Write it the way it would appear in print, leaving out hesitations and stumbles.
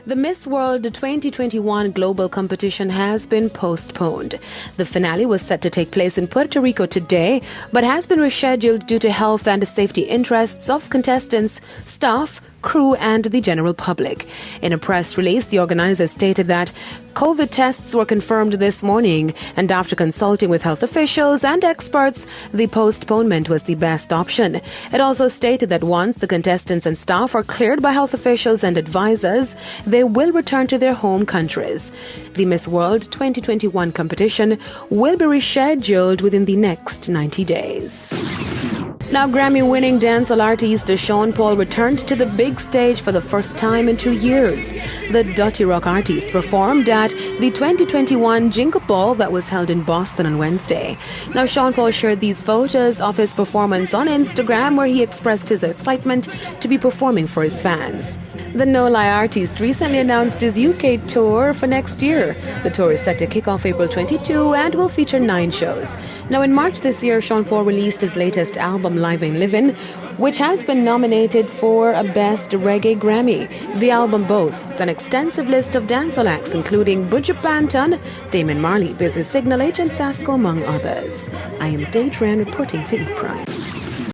The Miss World 2021 global competition has been postponed. The finale was set to take place in Puerto Rico today, but has been rescheduled due to health and safety interests of contestants, staff, crew and the general public. In a press release, the organizers stated that COVID tests were confirmed this morning, and after consulting with health officials and experts, the postponement was the best option. It also stated that once the contestants and staff are cleared by health officials and advisors, they will return to their home countries. The Miss World 2021 competition will be rescheduled within the next 90 days. Now, Grammy-winning dancehall artist Sean Paul returned to the big stage for the first time in 2 years. The Dirty Rock artist performed at the 2021 Jingle Ball that was held in Boston on Wednesday. Now, Sean Paul shared these photos of his performance on Instagram, where he expressed his excitement to be performing for his fans. The No Lie artist recently announced his UK tour for next year. The tour is set to kick off April 22 and will feature 9 shows. Now, in March this year, Sean Paul released his latest album, Live Ain't Livin', which has been nominated for a Best Reggae Grammy. The album boasts an extensive list of dancehall acts, including Buju Banton, Damon Marley, Busy Signal, Agent Sasco, among others. I am Daedran reporting for E! Prime.